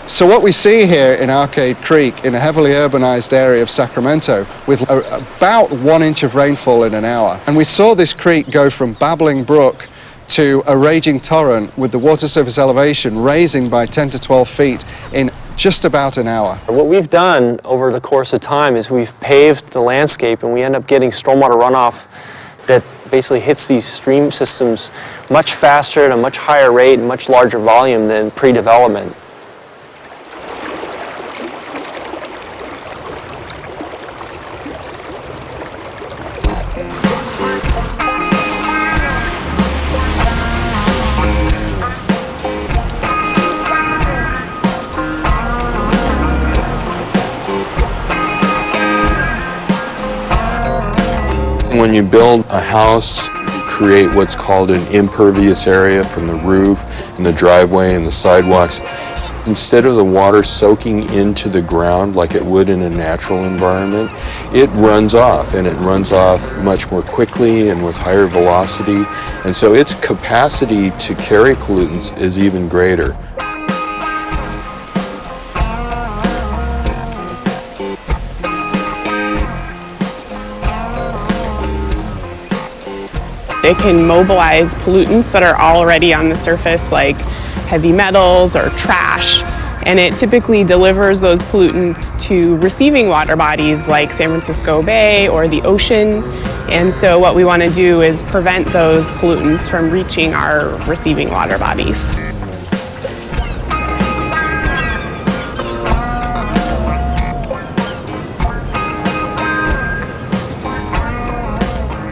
So what we see here in Arcade Creek, in a heavily urbanized area of Sacramento, with about 1 inch of rainfall in an hour, and we saw this creek go from babbling brook to a raging torrent with the water surface elevation raising by 10 to 12 feet in just about an hour. What we've done over the course of time is we've paved the landscape, and we end up getting stormwater runoff that basically hits these stream systems much faster at a much higher rate and much larger volume than pre-development. When you build a house, you create what's called an impervious area from the roof and the driveway and the sidewalks. Instead of the water soaking into the ground like it would in a natural environment, it runs off, and it runs off much more quickly and with higher velocity. And so its capacity to carry pollutants is even greater. It can mobilize pollutants that are already on the surface, like heavy metals or trash, and it typically delivers those pollutants to receiving water bodies like San Francisco Bay or the ocean. And so what we want to do is prevent those pollutants from reaching our receiving water bodies.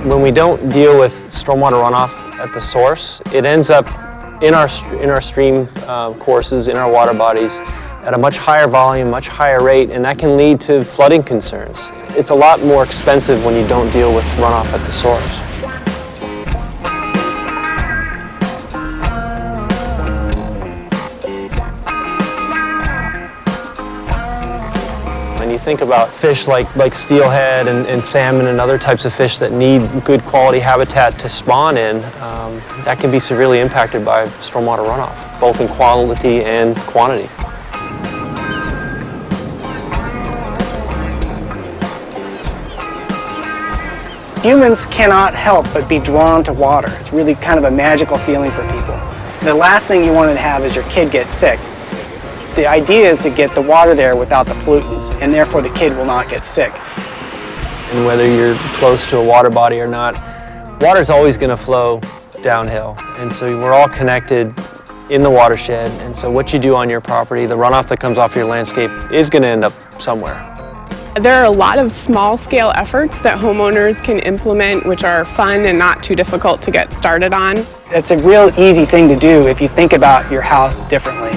When we don't deal with stormwater runoff at the source, it ends up in our stream courses, in our water bodies, at a much higher volume, much higher rate, and that can lead to flooding concerns. It's a lot more expensive when you don't deal with runoff at the source. When you think about fish like steelhead and salmon and other types of fish that need good quality habitat to spawn in, that can be severely impacted by stormwater runoff, both in quality and quantity. Humans cannot help but be drawn to water. It's really kind of a magical feeling for people. The last thing you want to have is your kid get sick. The idea is to get the water there without the pollutants, and therefore the kid will not get sick. And whether you're close to a water body or not, water is always going to flow downhill. And so we're all connected in the watershed. And so what you do on your property, the runoff that comes off your landscape, is going to end up somewhere. There are a lot of small-scale efforts that homeowners can implement which are fun and not too difficult to get started on. It's a real easy thing to do if you think about your house differently.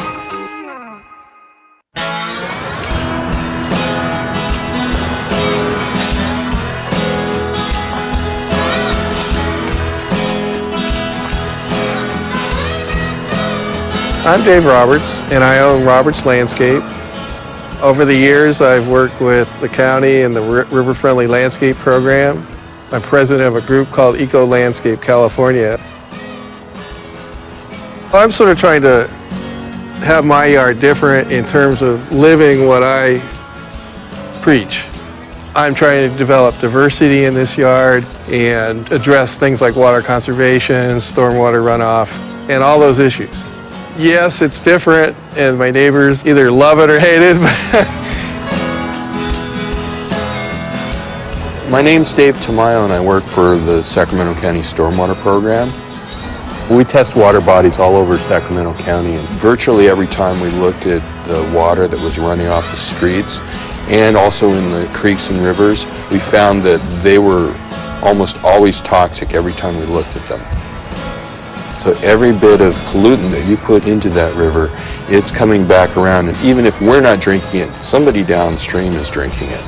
I'm Dave Roberts, and I own Roberts Landscape. Over the years, I've worked with the county and the River Friendly Landscape Program. I'm president of a group called Eco Landscape California. I'm sort of trying to have my yard different in terms of living what I preach. I'm trying to develop diversity in this yard and address things like water conservation, stormwater runoff, and all those issues. Yes, it's different, and my neighbors either love it or hate it. My name's Dave Tamayo, and I work for the Sacramento County Stormwater Program. We test water bodies all over Sacramento County, and virtually every time we looked at the water that was running off the streets and also in the creeks and rivers, we found that they were almost always toxic every time we looked at them. So every bit of pollutant that you put into that river, it's coming back around, and even if we're not drinking it, somebody downstream is drinking it.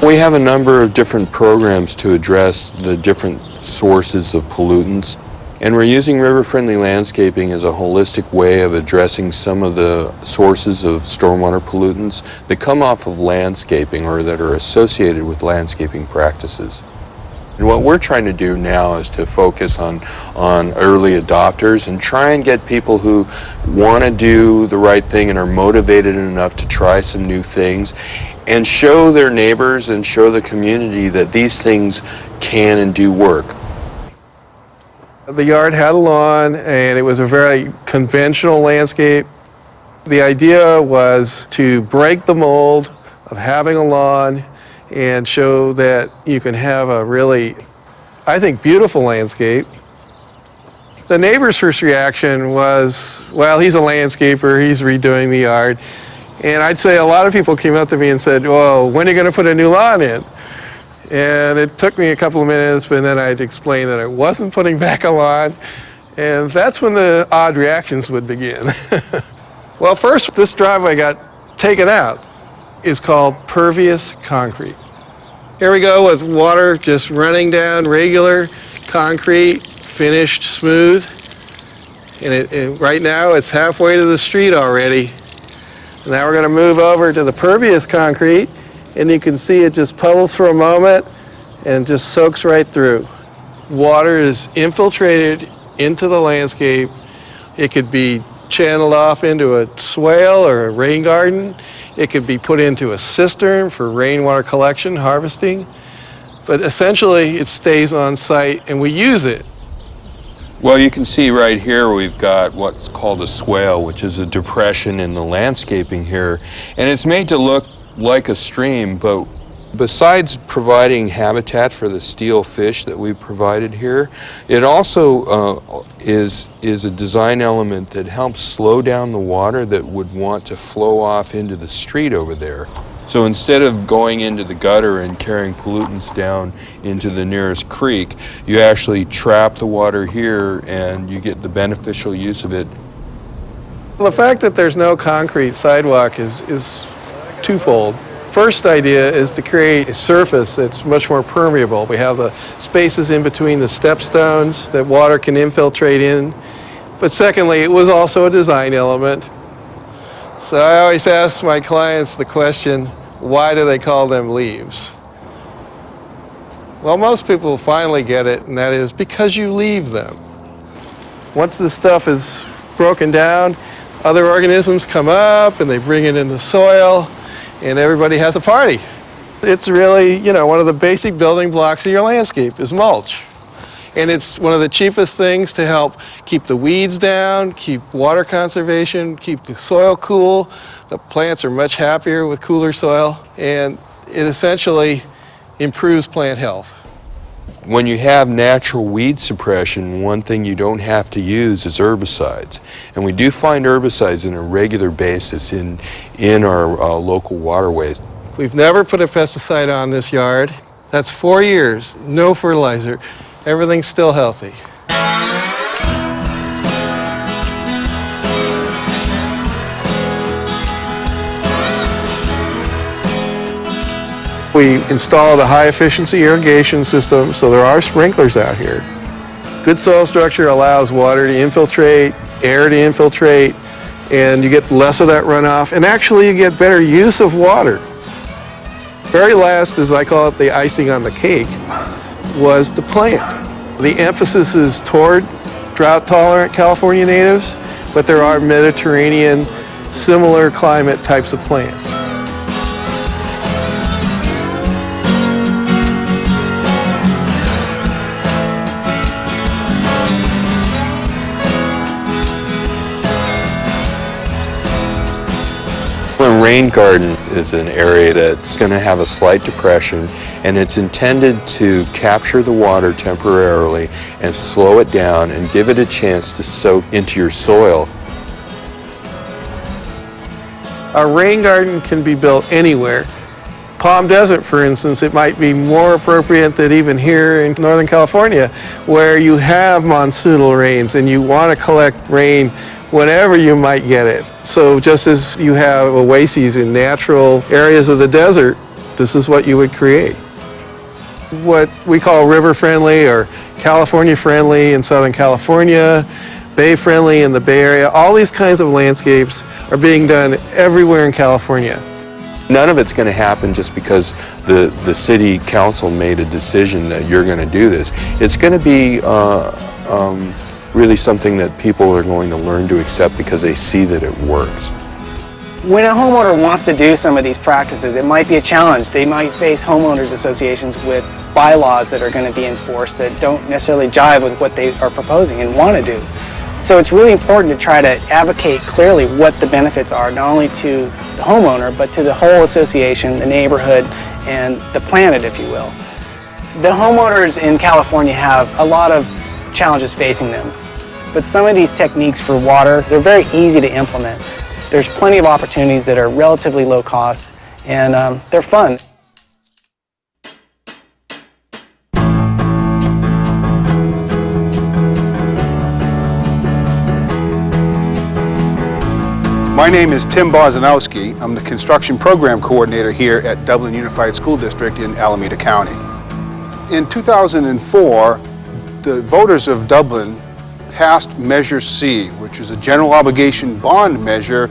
We have a number of different programs to address the different sources of pollutants, and we're using river-friendly landscaping as a holistic way of addressing some of the sources of stormwater pollutants that come off of landscaping or that are associated with landscaping practices. And what we're trying to do now is to focus on early adopters and try and get people who want to do the right thing and are motivated enough to try some new things and show their neighbors and show the community that these things can and do work. The yard had a lawn, and it was a very conventional landscape. The idea was to break the mold of having a lawn and show that you can have a really, I think, beautiful landscape. The neighbor's first reaction was, well, he's a landscaper, he's redoing the yard. And I'd say a lot of people came up to me and said, well, when are you going to put a new lawn in? And it took me a couple of minutes, but then I'd explain that I wasn't putting back a lawn. And that's when the odd reactions would begin. Well, first, this driveway got taken out. It's called pervious concrete. Here we go with water just running down, regular concrete, finished smooth. And right now it's halfway to the street already. Now we're going to move over to the pervious concrete, and you can see it just puddles for a moment and just soaks right through. Water is infiltrated into the landscape. It could be channeled off into a swale or a rain garden. It could be put into a cistern for rainwater collection, harvesting. But essentially, it stays on site, and we use it. Well, you can see right here we've got what's called a swale, which is a depression in the landscaping here. And it's made to look like a stream, but besides providing habitat for the steel fish that we provided here, it also is a design element that helps slow down the water that would want to flow off into the street over there. So instead of going into the gutter and carrying pollutants down into the nearest creek, you actually trap the water here and you get the beneficial use of it. Well, the fact that there's no concrete sidewalk is twofold. First idea is to create a surface that's much more permeable. We have the spaces in between the step stones that water can infiltrate in. But secondly, it was also a design element. So I always ask my clients the question, why do they call them leaves? Well, most people finally get it, and that is because you leave them. Once the stuff is broken down, other organisms come up and they bring it in the soil, and everybody has a party. It's really, one of the basic building blocks of your landscape is mulch. And it's one of the cheapest things to help keep the weeds down, keep water conservation, keep the soil cool. The plants are much happier with cooler soil, and it essentially improves plant health. When you have natural weed suppression, one thing you don't have to use is herbicides. And we do find herbicides on a regular basis in our local waterways. We've never put a pesticide on this yard. That's 4 years, no fertilizer. Everything's still healthy. We installed a high-efficiency irrigation system, so there are sprinklers out here. Good soil structure allows water to infiltrate, air to infiltrate, and you get less of that runoff, and actually you get better use of water. Very last, as I call it, the icing on the cake, was the plant. The emphasis is toward drought-tolerant California natives, but there are Mediterranean, similar climate types of plants. A rain garden is an area that's going to have a slight depression, and it's intended to capture the water temporarily and slow it down and give it a chance to soak into your soil. A rain garden can be built anywhere. Palm Desert, for instance, it might be more appropriate than even here in Northern California, where you have monsoonal rains and you want to collect rain whenever you might get it. So just as you have oases in natural areas of the desert, this is what you would create. What we call river-friendly or California-friendly in Southern California, Bay-friendly in the Bay Area, all these kinds of landscapes are being done everywhere in California. None of it's going to happen just because the city council made a decision that you're going to do this. It's going to be really something that people are going to learn to accept because they see that it works. When a homeowner wants to do some of these practices, it might be a challenge. They might face homeowners associations with bylaws that are going to be enforced that don't necessarily jive with what they are proposing and want to do. So it's really important to try to advocate clearly what the benefits are, not only to the homeowner, but to the whole association, the neighborhood, and the planet, if you will. The homeowners in California have a lot of challenges facing them, but some of these techniques for water, they're very easy to implement. There's plenty of opportunities that are relatively low cost, and they're fun. My name is Tim Bozanowski. I'm the Construction Program Coordinator here at Dublin Unified School District in Alameda County. In 2004, the voters of Dublin passed Measure C, which is a general obligation bond measure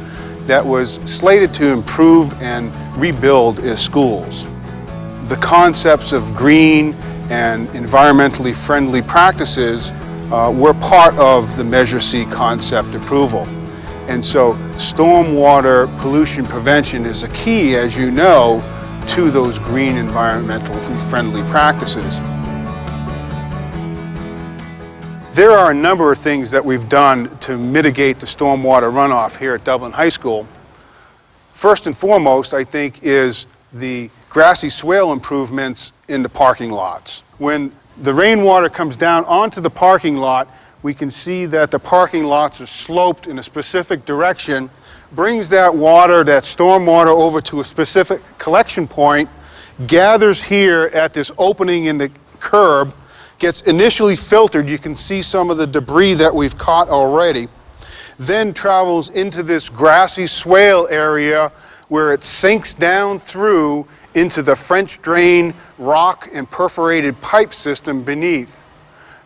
that was slated to improve and rebuild schools. The concepts of green and environmentally friendly practices were part of the Measure C concept approval. And so stormwater pollution prevention is a key, as you know, to those green environmental friendly practices. There are a number of things that we've done to mitigate the stormwater runoff here at Dublin High School. First and foremost, I think, is the grassy swale improvements in the parking lots. When the rainwater comes down onto the parking lot, we can see that the parking lots are sloped in a specific direction, brings that water, that storm water, over to a specific collection point, gathers here at this opening in the curb, gets initially filtered. You can see some of the debris that we've caught already, then travels into this grassy swale area where it sinks down through into the French drain rock and perforated pipe system beneath.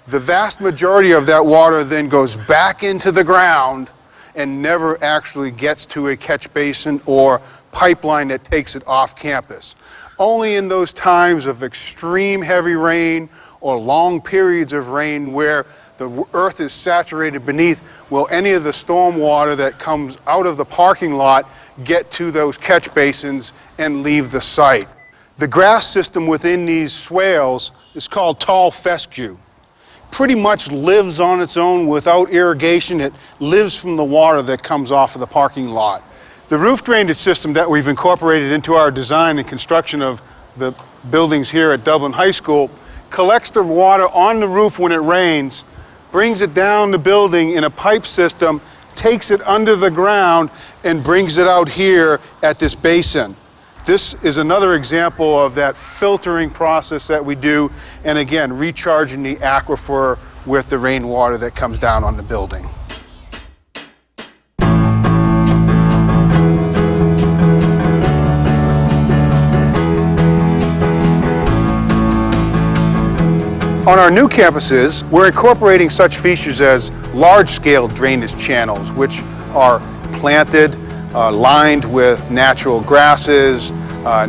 The vast majority of that water then goes back into the ground and never actually gets to a catch basin or pipeline that takes it off campus. Only in those times of extreme heavy rain or long periods of rain where the earth is saturated beneath will any of the storm water that comes out of the parking lot get to those catch basins and leave the site. The grass system within these swales is called tall fescue. Pretty much lives on its own without irrigation. It lives from the water that comes off of the parking lot. The roof drainage system that we've incorporated into our design and construction of the buildings here at Dublin High School collects the water on the roof when it rains, brings it down the building in a pipe system, takes it under the ground, and brings it out here at this basin. This is another example of that filtering process that we do, and again, recharging the aquifer with the rainwater that comes down on the building. On our new campuses, we're incorporating such features as large-scale drainage channels, which are planted, lined with natural grasses,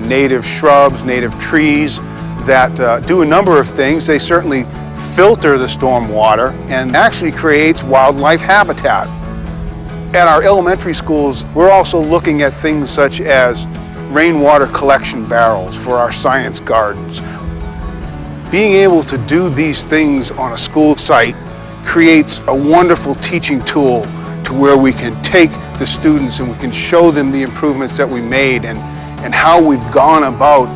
native shrubs, native trees that do a number of things. They certainly filter the storm water and actually creates wildlife habitat. At our elementary schools, we're also looking at things such as rainwater collection barrels for our science gardens. Being able to do these things on a school site creates a wonderful teaching tool to where we can take the students and we can show them the improvements that we made and how we've gone about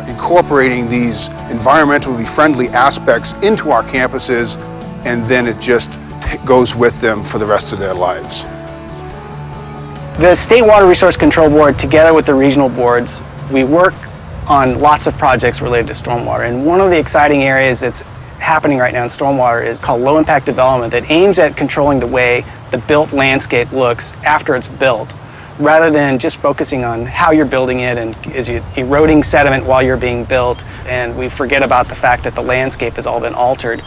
incorporating these environmentally friendly aspects into our campuses, and then it just goes with them for the rest of their lives. The State Water Resource Control Board, together with the regional boards, we work on lots of projects related to stormwater. And one of the exciting areas that's happening right now in stormwater is called low impact development that aims at controlling the way the built landscape looks after it's built, rather than just focusing on how you're building it and is you eroding sediment while you're being built, and we forget about the fact that the landscape has all been altered.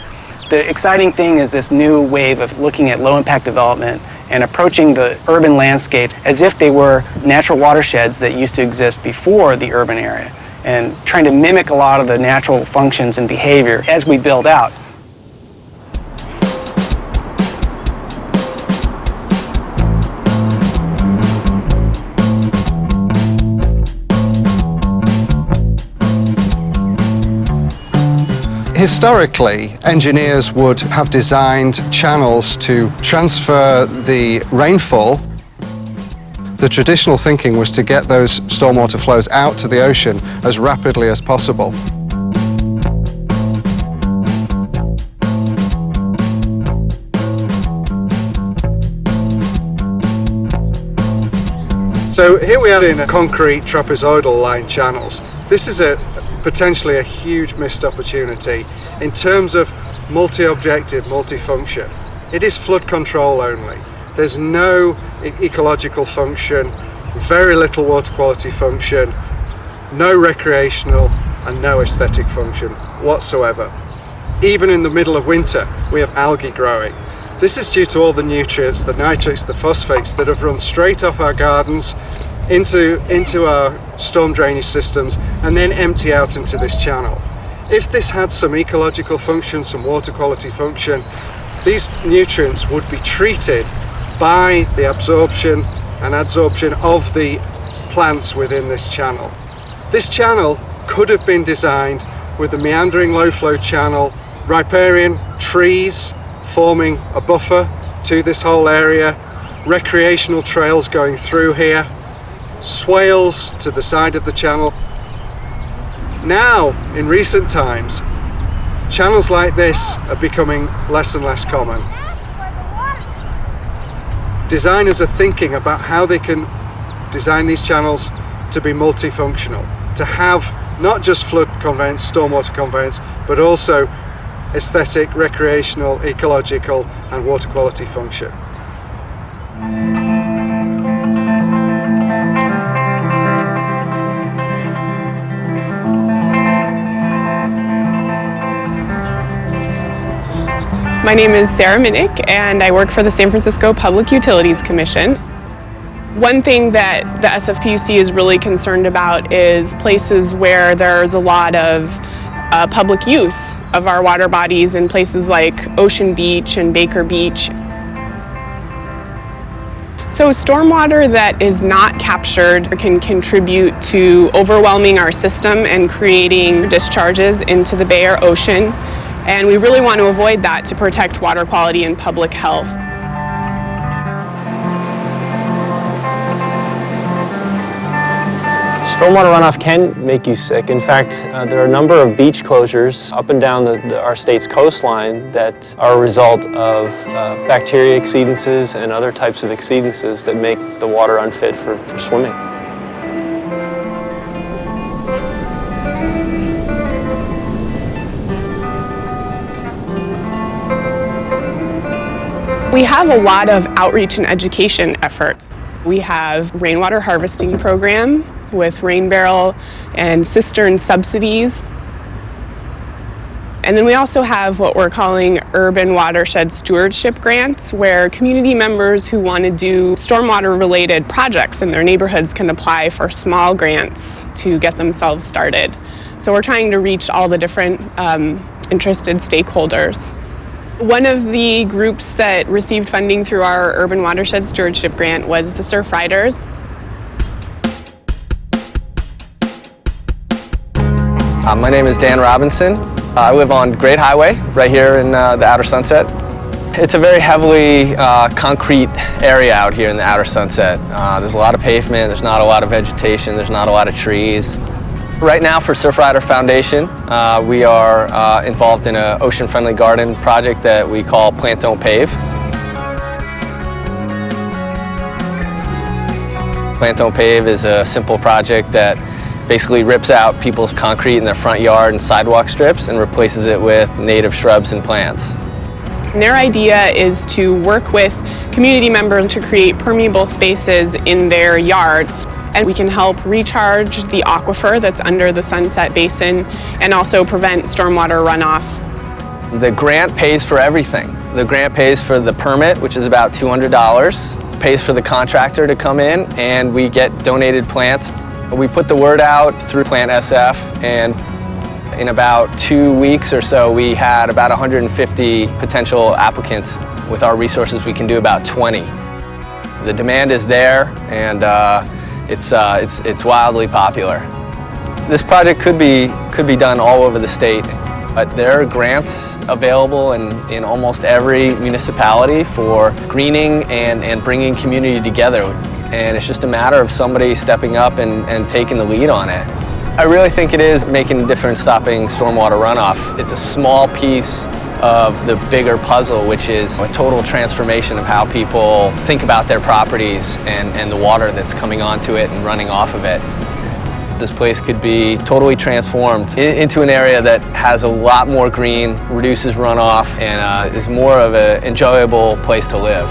The exciting thing is this new wave of looking at low impact development and approaching the urban landscape as if they were natural watersheds that used to exist before the urban area, and trying to mimic a lot of the natural functions and behavior as we build out. Historically, engineers would have designed channels to transfer the rainfall. The traditional thinking was to get those stormwater flows out to the ocean as rapidly as possible. So here we are in a concrete trapezoidal line channels. This is potentially a huge missed opportunity in terms of multi-objective, multi-function. It is flood control only. There's no ecological function, very little water quality function, no recreational and no aesthetic function whatsoever. Even in the middle of winter, we have algae growing. This is due to all the nutrients, the nitrates, the phosphates that have run straight off our gardens into our storm drainage systems and then empty out into this channel. If this had some ecological function, some water quality function, these nutrients would be treated by the absorption and adsorption of the plants within this channel. This channel could have been designed with a meandering low flow channel, riparian trees forming a buffer to this whole area, recreational trails going through here, swales to the side of the channel. Now, in recent times, channels like this are becoming less and less common. Designers are thinking about how they can design these channels to be multifunctional, to have not just flood conveyance, stormwater conveyance, but also aesthetic, recreational, ecological and water quality function. My name is Sarah Minnick, and I work for the San Francisco Public Utilities Commission. One thing that the SFPUC is really concerned about is places where there's a lot of public use of our water bodies in places like Ocean Beach and Baker Beach. So stormwater that is not captured can contribute to overwhelming our system and creating discharges into the Bay or ocean. And we really want to avoid that to protect water quality and public health. Stormwater runoff can make you sick. In fact, there are a number of beach closures up and down our state's coastline that are a result of bacteria exceedances and other types of exceedances that make the water unfit for swimming. We have a lot of outreach and education efforts. We have rainwater harvesting program with rain barrel and cistern subsidies. And then we also have what we're calling urban watershed stewardship grants, where community members who want to do stormwater related projects in their neighborhoods can apply for small grants to get themselves started. So we're trying to reach all the different interested stakeholders. One of the groups that received funding through our Urban Watershed Stewardship Grant was the Surf Riders. My name is Dan Robinson. I live on Great Highway, right here in the Outer Sunset. It's a very heavily concrete area out here in the Outer Sunset. There's a lot of pavement, there's not a lot of vegetation, there's not a lot of trees. Right now for Surf Rider Foundation, we are involved in an ocean-friendly garden project that we call Plant Don't Pave. Plant Don't Pave is a simple project that basically rips out people's concrete in their front yard and sidewalk strips and replaces it with native shrubs and plants. And their idea is to work with community members to create permeable spaces in their yards. And we can help recharge the aquifer that's under the Sunset Basin and also prevent stormwater runoff. The grant pays for everything. The grant pays for the permit, which is about $200, pays for the contractor to come in, and we get donated plants. We put the word out through Plant SF, and in about 2 weeks or so, we had about 150 potential applicants. With our resources, we can do about 20. The demand is there, and it's wildly popular. This project could be done all over the state, but there are grants available in almost every municipality for greening and bringing community together. And it's just a matter of somebody stepping up and taking the lead on it. I really think it is making a difference stopping stormwater runoff. It's a small piece of the bigger puzzle, which is a total transformation of how people think about their properties and the water that's coming onto it and running off of it. This place could be totally transformed into an area that has a lot more green, reduces runoff, and is more of an enjoyable place to live.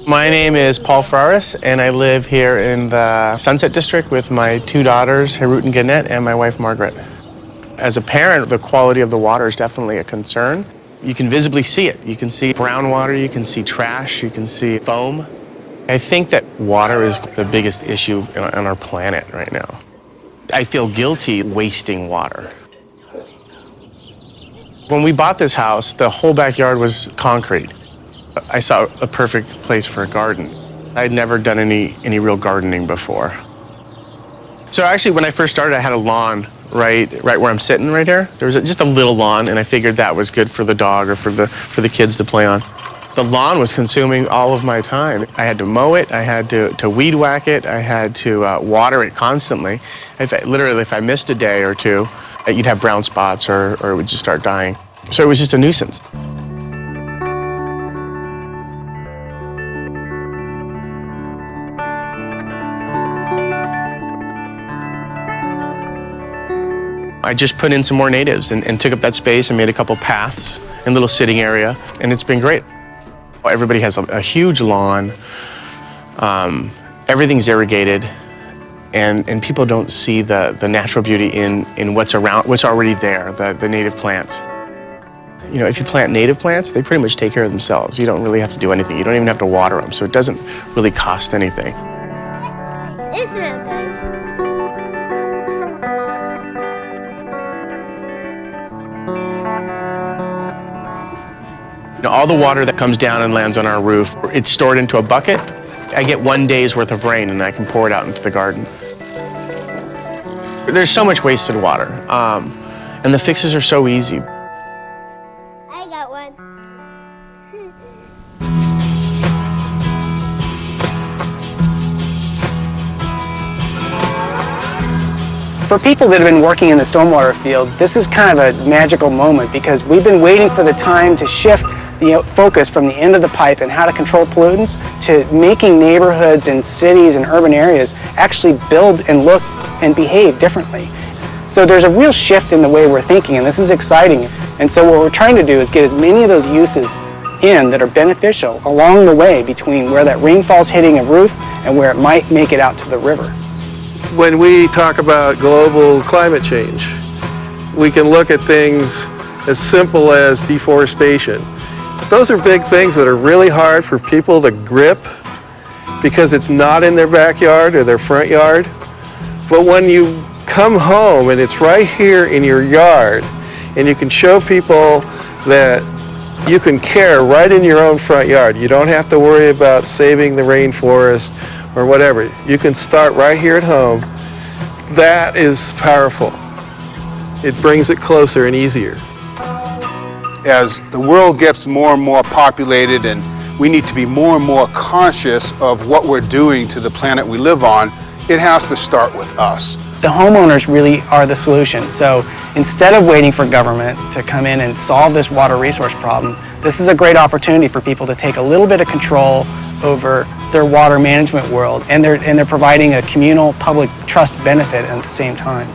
My name is Paul Ferraris, and I live here in the Sunset District with my 2 daughters, Harut and Gannett, and my wife, Margaret. As a parent, the quality of the water is definitely a concern. You can visibly see it. You can see brown water, you can see trash, you can see foam. I think that water is the biggest issue on our planet right now. I feel guilty wasting water. When we bought this house, the whole backyard was concrete. I saw a perfect place for a garden. I'd never done any real gardening before. So actually, when I first started, I had a lawn right where I'm sitting right here. There was just a little lawn, and I figured that was good for the dog or for the kids to play on. The lawn was consuming all of my time. I had to mow it, I had to weed whack it, I had to water it constantly. Literally, if I missed a day or two, you'd have brown spots or it would just start dying. So it was just a nuisance. I just put in some more natives and took up that space and made a couple paths and a little sitting area, and it's been great. Everybody has a huge lawn, everything's irrigated, and people don't see the natural beauty in what's already there, the native plants. You know, if you plant native plants, they pretty much take care of themselves. You don't really have to do anything. You don't even have to water them, so it doesn't really cost anything. It's real good. All the water that comes down and lands on our roof, it's stored into a bucket. I get 1 day's worth of rain and I can pour it out into the garden. There's so much wasted water, and the fixes are so easy. I got one. For people that have been working in the stormwater field, this is kind of a magical moment because we've been waiting for the time to shift the focus from the end of the pipe and how to control pollutants to making neighborhoods and cities and urban areas actually build and look and behave differently. So there's a real shift in the way we're thinking, and this is exciting. And so what we're trying to do is get as many of those uses in that are beneficial along the way between where that rainfall's hitting a roof and where it might make it out to the river. When we talk about global climate change, we can look at things as simple as deforestation. Those are big things that are really hard for people to grip because it's not in their backyard or their front yard. But when you come home and it's right here in your yard and you can show people that you can care right in your own front yard, you don't have to worry about saving the rainforest or whatever. You can start right here at home. That is powerful. It brings it closer and easier. As the world gets more and more populated and we need to be more and more conscious of what we're doing to the planet we live on, it has to start with us. The homeowners really are the solution. So instead of waiting for government to come in and solve this water resource problem, this is a great opportunity for people to take a little bit of control over their water management world, and they're providing a communal public trust benefit at the same time.